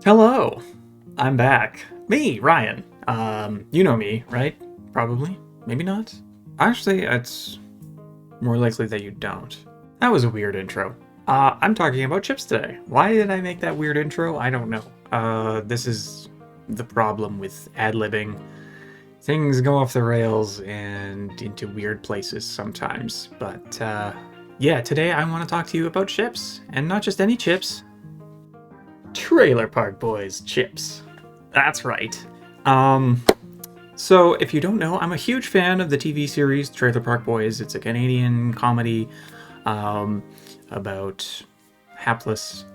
Hello, I'm back. Me, Ryan. You know me, right? Probably. Maybe not. Actually, it's more likely that you don't. That was a weird intro. I'm talking about chips today. Why did I make that weird intro? I don't know. This is the problem with ad-libbing. Things go off the rails and into weird places sometimes. But, yeah, today I want to talk to you about chips. And not just any chips. Trailer Park Boys chips. That's right. So if you don't know, I'm a huge fan of the TV series Trailer Park Boys. It's a Canadian comedy about hapless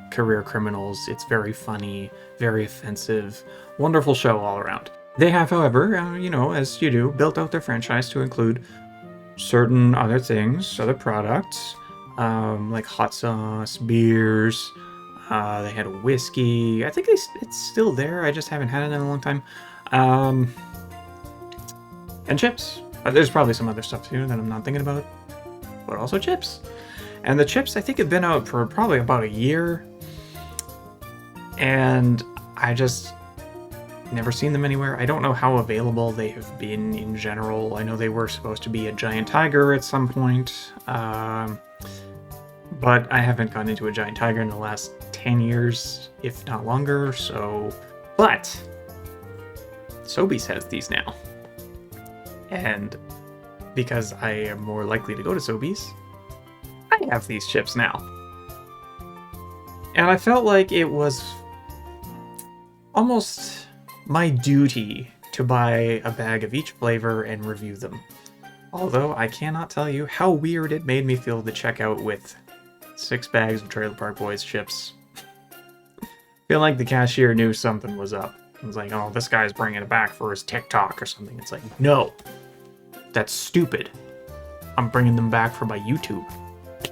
career criminals. It's very funny, very offensive, wonderful show all around. They have, however, as you do, built out their franchise to include certain other things, other products, like hot sauce, beers. They had a whiskey. I think it's still there. I just haven't had it in a long time. And chips. There's probably some other stuff too that I'm not thinking about, but also chips. And the chips, I think, have been out for probably about a year, and I just never seen them anywhere. I don't know how available they have been in general. I know they were supposed to be a giant tiger at some point, but I haven't gone into a giant tiger in the last 10 years, if not longer, so... But Sobeys has these now. And because I am more likely to go to Sobeys, I have these chips now. And I felt like it was almost my duty to buy a bag of each flavor and review them. Although I cannot tell you how weird it made me feel to check out with 6 bags of Trailer Park Boys chips. Feel like the cashier knew something was up. It was like, oh, this guy's bringing it back for his TikTok or something. It's like, no, that's stupid. I'm bringing them back for my YouTube.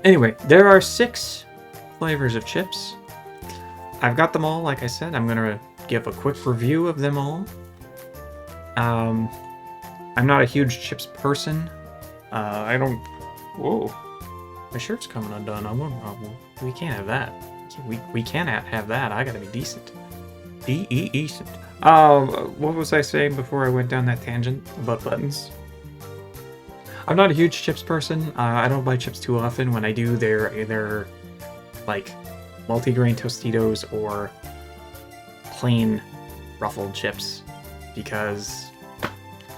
Anyway, there are 6 flavors of chips. I've got them all, like I said. I'm going to give a quick review of them all. I'm not a huge chips person. I don't... Whoa. My shirt's coming undone. We can't have that. We can't have that. I gotta be decent. De-ee-ecent. What was I saying before I went down that tangent about buttons? I'm not a huge chips person. I don't buy chips too often. When I do, they're either like multi-grain Tostitos or plain ruffled chips. Because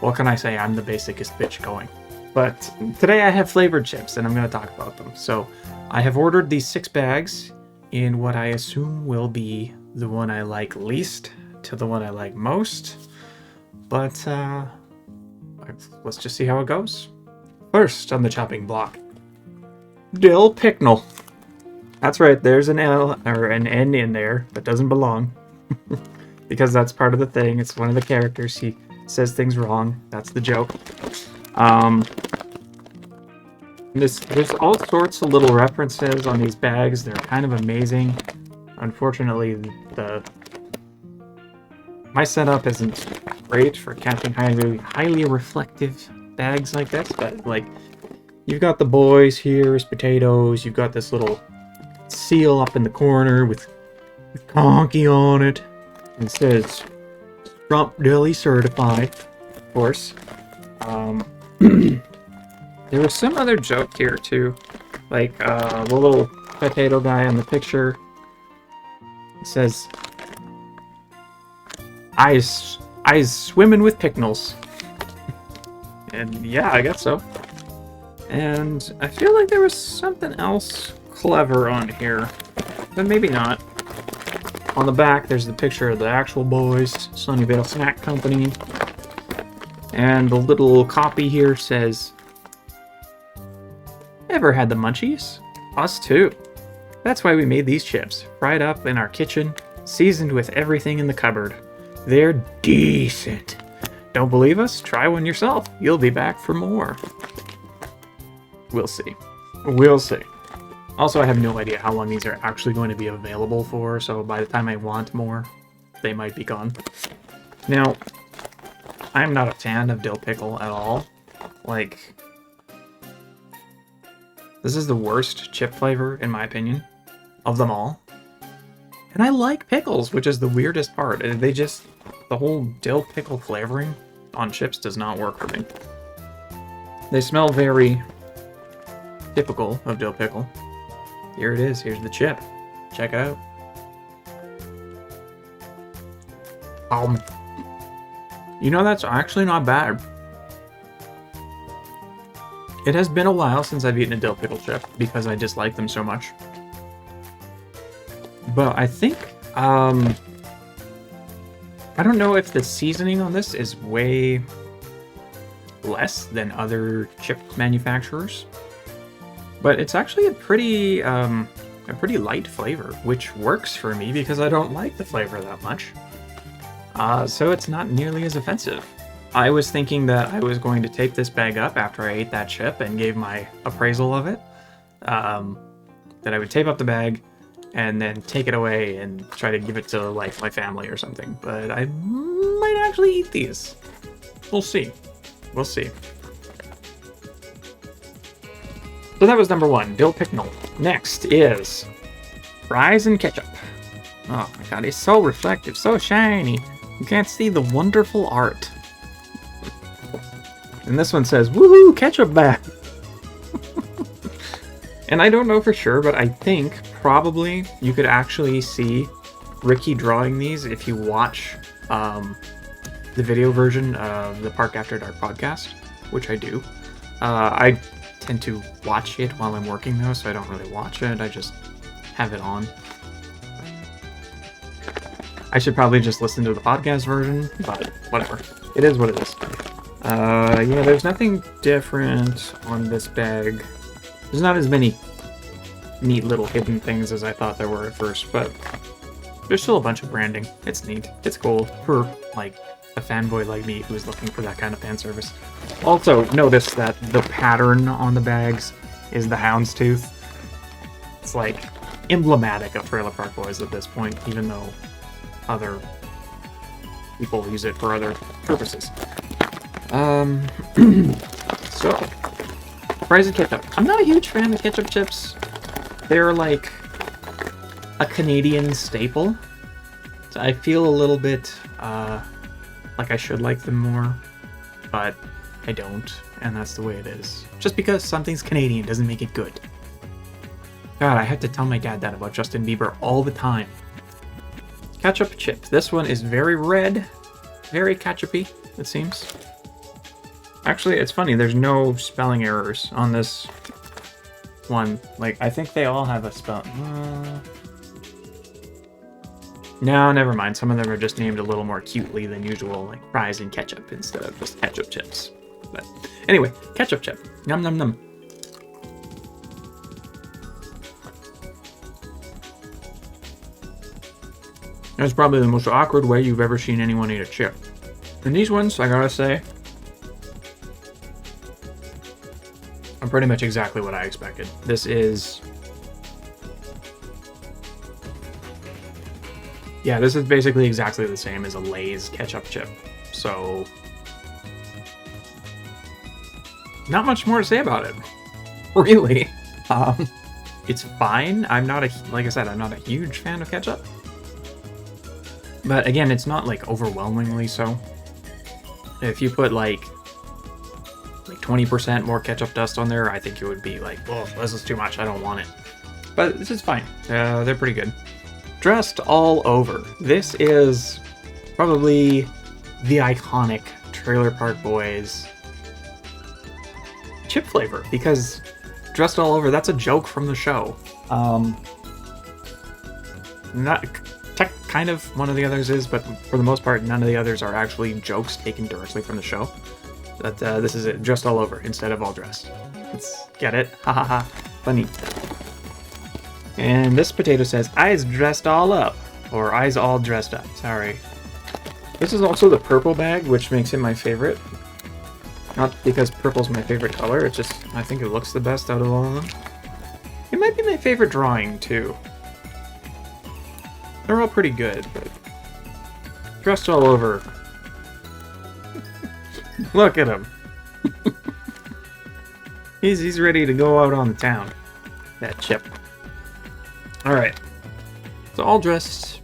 what can I say? I'm the basicest bitch going. But today I have flavored chips, and I'm going to talk about them. So I have ordered these 6 bags in what I assume will be the one I like least to the one I like most. But let's just see how it goes. First on the chopping block, Dill Pickle. That's right, there's an L or an N in there that doesn't belong. Because that's part of the thing. It's one of the characters. He says things wrong. That's the joke. There's all sorts of little references on these bags. They're kind of amazing. Unfortunately, my setup isn't great for catching highly reflective bags like this. But like, you've got the boys here as potatoes. You've got this little seal up in the corner with conky on it. It says SCRUMP-DILLY certified, of course. There was some other joke here too, like the little potato guy on the picture. It says, "Eyes swimming with pickles," and yeah, I guess so. And I feel like there was something else clever on here, but maybe not. On the back, there's the picture of the actual boys, Sunnyvale Snack Company, and the little copy here says, "Ever had the munchies? Us too. That's why we made these chips, fried up in our kitchen, seasoned with everything in the cupboard. They're decent. Don't believe us? Try one yourself. You'll be back for more." We'll see. We'll see. Also, I have no idea how long these are actually going to be available for, so by the time I want more, they might be gone. Now, I'm not a fan of dill pickle at all. Like, this is the worst chip flavor, in my opinion, of them all. And I like pickles, which is the weirdest part. The whole dill pickle flavoring on chips does not work for me. They smell very typical of dill pickle. Here it is. Here's the chip. Check it out. You know, that's actually not bad. It has been a while since I've eaten a dill pickle chip because I dislike them so much. But I think, I don't know if the seasoning on this is way less than other chip manufacturers, but it's actually a pretty light flavor, which works for me because I don't like the flavor that much. So it's not nearly as offensive. I was thinking that I was going to tape this bag up after I ate that chip and gave my appraisal of it. That I would tape up the bag and then take it away and try to give it to, like, my family or something. But I might actually eat these. We'll see. We'll see. So that was number 1, Dill Pickle. Next is fries and ketchup. Oh my god, it's so reflective, so shiny. You can't see the wonderful art. And this one says, woohoo, ketchup bag! And I don't know for sure, but I think probably you could actually see Ricky drawing these if you watch the video version of the Park After Dark podcast, which I do. I tend to watch it while I'm working though, so I don't really watch it, I just have it on. I should probably just listen to the podcast version, but whatever. It is what it is. Yeah, there's nothing different on this bag. There's not as many neat little hidden things as I thought there were at first, but there's still a bunch of branding. It's neat. It's cool for, like, a fanboy like me who's looking for that kind of fan service. Also, notice that the pattern on the bags is the houndstooth. It's, like, emblematic of Trailer Park Boys at this point, even though other people use it for other purposes. So, fries and ketchup. I'm not a huge fan of ketchup chips. They're like a Canadian staple. So I feel a little bit like I should like them more, but I don't, and that's the way it is. Just because something's Canadian doesn't make it good. God, I have to tell my dad that about Justin Bieber all the time. Ketchup chip. This one is very red, very ketchupy, it seems. Actually, it's funny, there's no spelling errors on this one. Like, I think they all have a spell. No, never mind. Some of them are just named a little more cutely than usual, like fries and ketchup instead of just ketchup chips. But anyway, ketchup chip. Num num num. That's probably the most awkward way you've ever seen anyone eat a chip. And these ones, I gotta say, are pretty much exactly what I expected. This is... yeah, this is basically exactly the same as a Lay's ketchup chip. So... not much more to say about it. Really. It's fine. I'm not like I said, I'm not a huge fan of ketchup. But again, it's not like overwhelmingly so. If you put like 20% more ketchup dust on there, I think it would be like, oh, this is too much, I don't want it. But this is fine. They're pretty good. Dressed all over. This is probably the iconic Trailer Park Boys chip flavor, because dressed all over, that's a joke from the show. Kind of one of the others is, but for the most part, none of the others are actually jokes taken directly from the show. But this is it, dressed all over instead of all dressed. Let's get it. Ha ha ha. Funny. And this potato says, eyes dressed all up. Or eyes all dressed up. Sorry. This is also the purple bag, which makes it my favorite. Not because purple's my favorite color, it's just, I think it looks the best out of all of them. It might be my favorite drawing, too. They're all pretty good, but... dressed all over. Look at him. He's ready to go out on the town. That chip. Alright. So all dressed.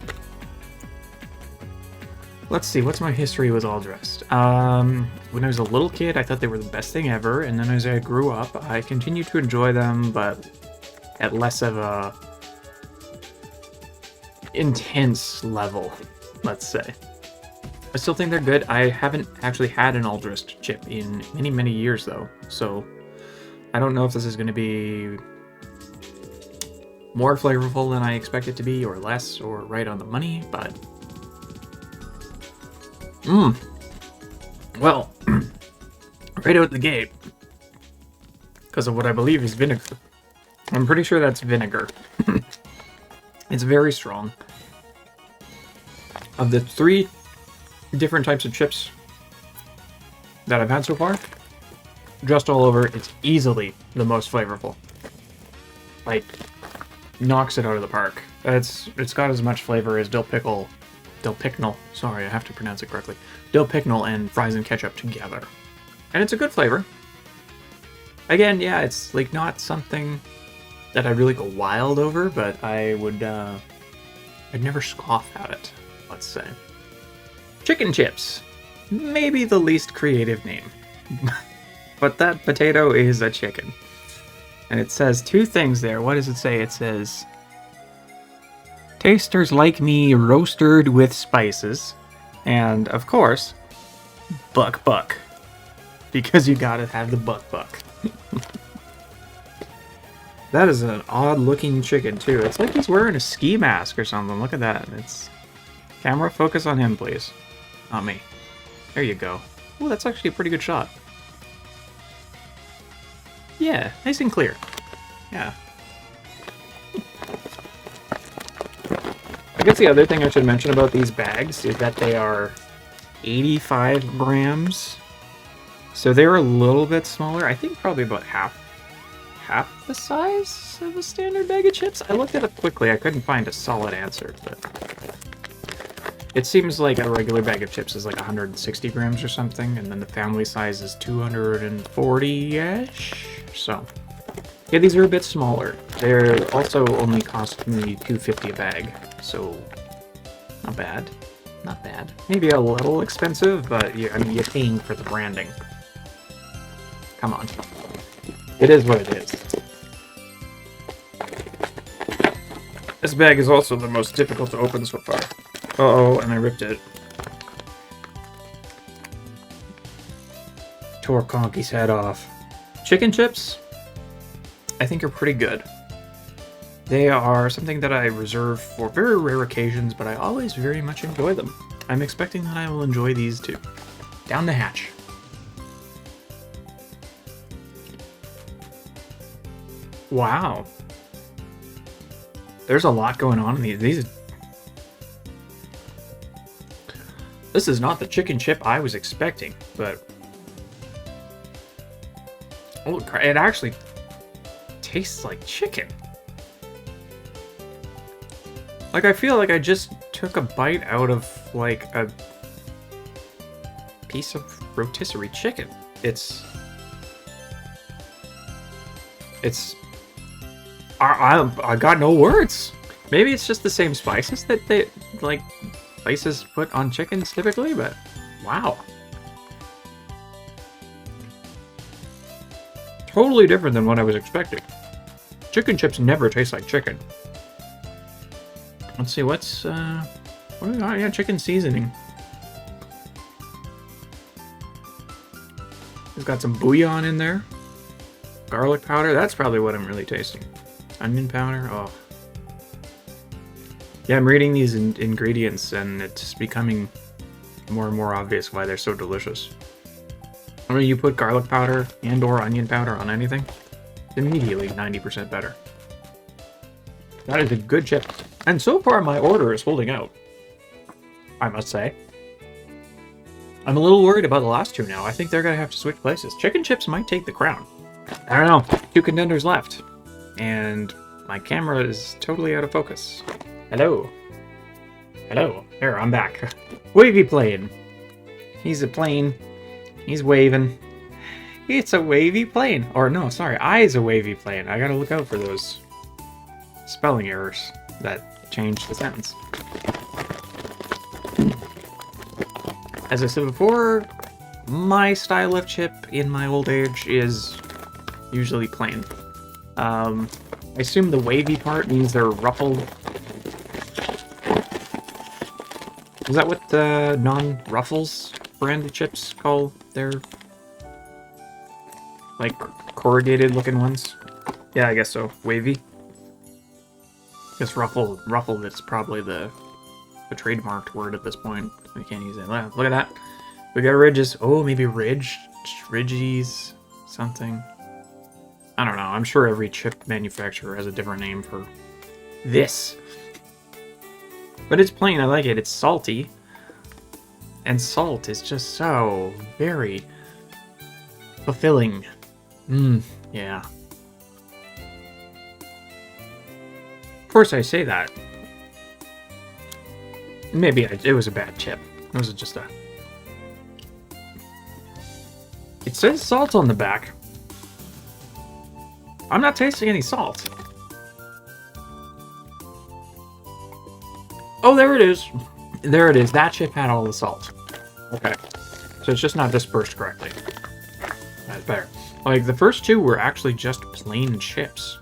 Let's see, what's my history with all dressed? When I was a little kid, I thought they were the best thing ever, and then as I grew up, I continued to enjoy them, but at less of a intense level, let's say. I still think they're good. I haven't actually had an all dressed chip in many, many years, though, so I don't know if this is going to be more flavorful than I expect it to be, or less, or right on the money, but... Well, right out the gate, because of what I believe is vinegar. I'm pretty sure that's vinegar. It's very strong. Of the 3 different types of chips that I've had so far, just all over, it's easily the most flavorful. Like, knocks it out of the park. It's got as much flavor as Dill Pickle, sorry, I have to pronounce it correctly, Dill Pickle and fries and ketchup together. And it's a good flavor. Again, yeah, it's like not something that I'd really go wild over, but I would, I'd never scoff at it, let's say. Chicken chips. Maybe the least creative name. But that potato is a chicken. And it says 2 things there. What does it say? It says, tasters like me roasted with spices. And, of course, buck buck. Because you gotta have the buck buck. That is an odd-looking chicken, too. It's like he's wearing a ski mask or something. Look at that. It's... Camera, focus on him, please. Not me. There you go. Oh, that's actually a pretty good shot. Yeah, nice and clear. Yeah. I guess the other thing I should mention about these bags is that they are 85 grams. So they're a little bit smaller. I think probably about half the size of a standard bag of chips. I looked it up quickly. I couldn't find a solid answer, but it seems like a regular bag of chips is like 160 grams or something, and then the family size is 240-ish. So, yeah, these are a bit smaller. They're also only cost me $2.50 a bag, so not bad. Not bad. Maybe a little expensive, but I mean, you're paying for the branding. Come on. It is what it is. This bag is also the most difficult to open so far. Uh-oh, and I ripped it. Tore Conky's head off. Chicken chips, I think, are pretty good. They are something that I reserve for very rare occasions, but I always very much enjoy them. I'm expecting that I will enjoy these too. Down the hatch. Wow. There's a lot going on in these. This is not the chicken chip I was expecting, but... Oh, it actually tastes like chicken. Like, I feel like I just took a bite out of, like, a piece of rotisserie chicken. It's... I got no words. Maybe it's just the same spices that they, like, places put on chickens typically, but wow. Totally different than what I was expecting. Chicken chips never taste like chicken. Let's see, what do we got? Yeah, chicken seasoning. We've got some bouillon in there. Garlic powder, that's probably what I'm really tasting. Onion powder, oh. Yeah, I'm reading these ingredients and it's becoming more and more obvious why they're so delicious. I mean, you put garlic powder and or onion powder on anything, it's immediately 90% better. That is a good chip. And so far my order is holding out, I must say. I'm a little worried about the last two now. I think they're going to have to switch places. Chicken chips might take the crown. I don't know. 2 contenders left. And my camera is totally out of focus. Hello. Hello. There, I'm back. Wavy plane. He's a plane. He's waving. It's a wavy plane. Or no, sorry. I's a wavy plane. I gotta look out for those spelling errors that change the sentence. As I said before, my style of chip in my old age is usually plain. I assume the wavy part means they're ruffled. Is that what the non-Ruffles branded chips call their, like, corrugated looking ones? Yeah, I guess so. Wavy. I guess ruffled is probably the trademarked word at this point. We can't use it. Look at that. We got ridges. Oh, maybe ridgies, something. I don't know. I'm sure every chip manufacturer has a different name for this. But it's plain. I like it. It's salty. And salt is just so very fulfilling. Yeah. Of course I say that. Maybe it was a bad chip. It was just a... It says salt on the back. I'm not tasting any salt. Oh, there it is. There it is. That chip had all the salt. Okay. So it's just not dispersed correctly. That's better. Like, the first two were actually just plain chips,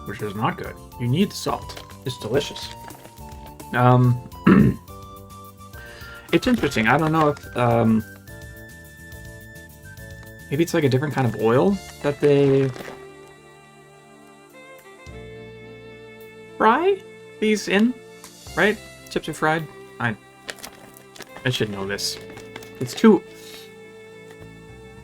which is not good. You need the salt. It's delicious. It's interesting. I don't know if, maybe it's like a different kind of oil that they fry these in, right? Chips are fried. I should know this. It's too...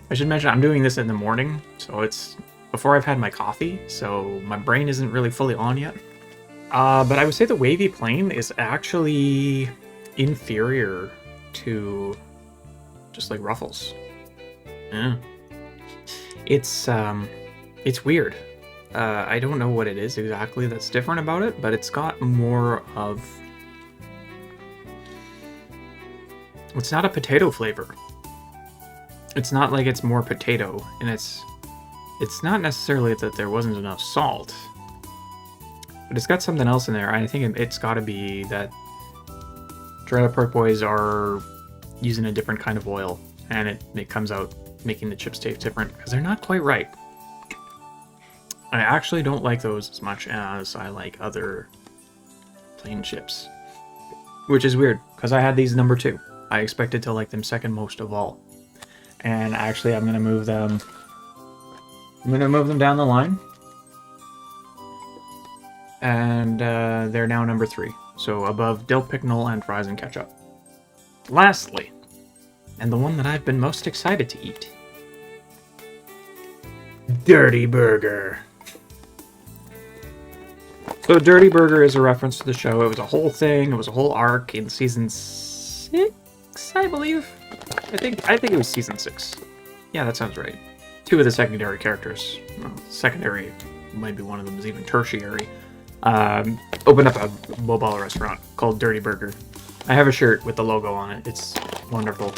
I should mention I'm doing this in the morning, so it's before I've had my coffee, so my brain isn't really fully on yet. But I would say the wavy plain is actually inferior to just like Ruffles. Yeah. It's weird. I don't know what it is exactly that's different about it, but it's got more of... It's not a potato flavor. It's not like it's more potato, and it's not necessarily that there wasn't enough salt, but it's got something else in there. I think it's got to be that Trailer Park Boys are using a different kind of oil, and it comes out making the chips taste different, because they're not quite right. I actually don't like those as much as I like other plain chips, which is weird, because I had these number 2. I expected to like them second most of all. And actually, I'm going to move them... I'm going to move them down the line. And they're now number 3. So above Dill Pickle and Fries and Ketchup. Lastly, and the one that I've been most excited to eat. Dirty Burger. So Dirty Burger is a reference to the show. It was a whole thing. It was a whole arc in season 6, I believe. I think it was season 6. Yeah, that sounds right. 2 of the secondary characters. Well, secondary, maybe one of them is even tertiary. Opened up a mobile restaurant called Dirty Burger. I have a shirt with the logo on it. It's wonderful.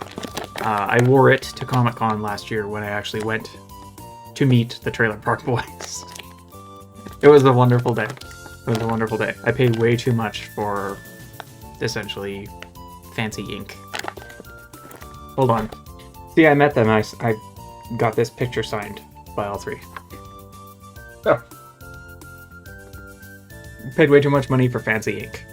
I wore it to Comic-Con last year when I actually went to meet the Trailer Park Boys. It was a wonderful day. It was a wonderful day. I paid way too much for essentially fancy ink. Hold on. See, I met them. I got this picture signed by all 3. Oh. Paid way too much money for fancy ink,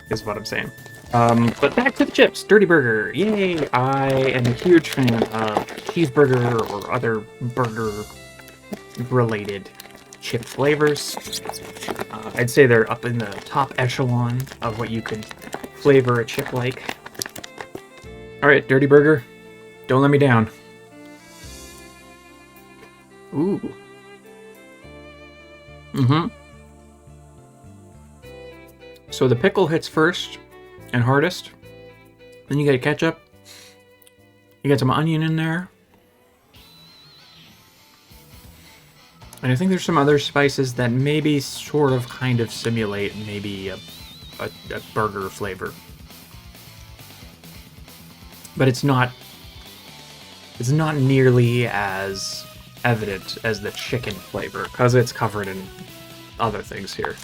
is what I'm saying. But back to the chips. Dirty Burger. Yay! I am a huge fan of cheeseburger or other burger-related chip flavors. I'd say they're up in the top echelon of what you could flavor a chip like. Alright, Dirty Burger. Don't let me down. Ooh. So the pickle hits first and hardest. Then you get ketchup. You got some onion in there. And I think there's some other spices that maybe sort of kind of simulate maybe a burger flavor. But it's not nearly as evident as the chicken flavor, because it's covered in other things here.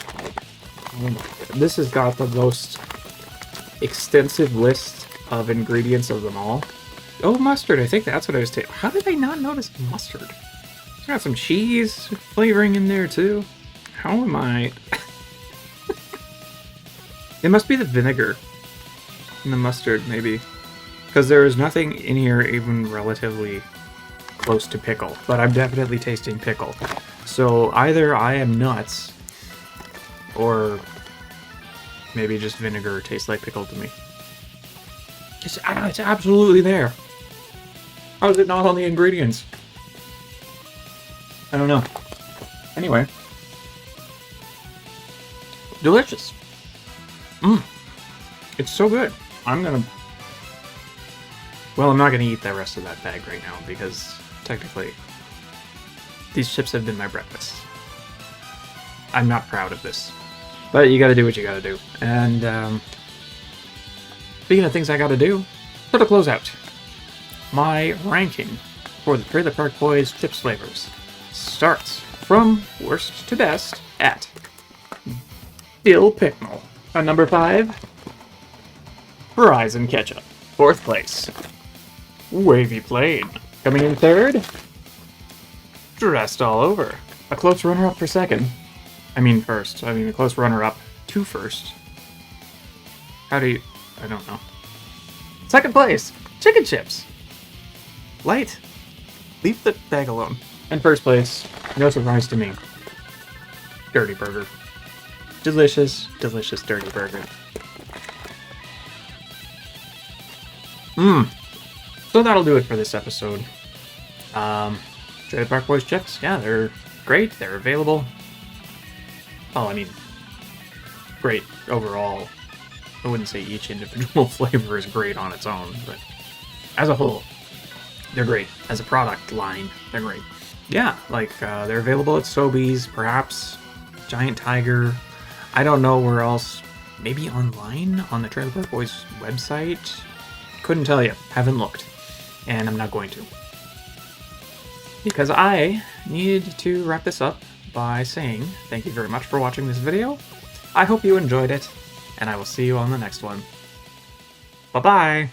Oh my God. This has got the most extensive list of ingredients of them all. Oh, mustard. I think that's what I was tasting. How did I not notice mustard? It's got some cheese flavoring in there, too. How am I... It must be the vinegar and the mustard, maybe. Because there is nothing in here even relatively close to pickle. But I'm definitely tasting pickle. So either I am nuts, or maybe just vinegar tastes like pickle to me. It's absolutely there. How is it not on the ingredients? I don't know. Anyway. Delicious. It's so good. I'm not gonna eat the rest of that bag right now because technically these chips have been my breakfast. I'm not proud of this. But you gotta do what you gotta do. And speaking of things I gotta do, for the closeout, my ranking for the Trailer Park Boys chips flavors starts from worst to best at Dill Pickle. On number 5, Friy Ketchup. 4th place, Wavy Plain. Coming in 3rd, Dressed All Over. A close runner-up for 2nd. I mean first. I mean a close runner-up to 1st. How do you... I don't know. 2nd place, Chicken Chips. Light. Leave the bag alone. And 1st place, no surprise to me, Dirty Burger. Delicious, delicious Dirty Burger. So that'll do it for this episode. Trailer Park Boys chips, yeah, they're great. They're available. Oh, I mean, great overall. I wouldn't say each individual flavor is great on its own, but as a whole, they're great. As a product line, they're great. Yeah, like, they're available at Sobeys, perhaps Giant Tiger. I don't know where else. Maybe online on the Trailer Park Boys website? Couldn't tell you. Haven't looked. And I'm not going to. Because I need to wrap this up by saying thank you very much for watching this video. I hope you enjoyed it, and I will see you on the next one. Bye-bye!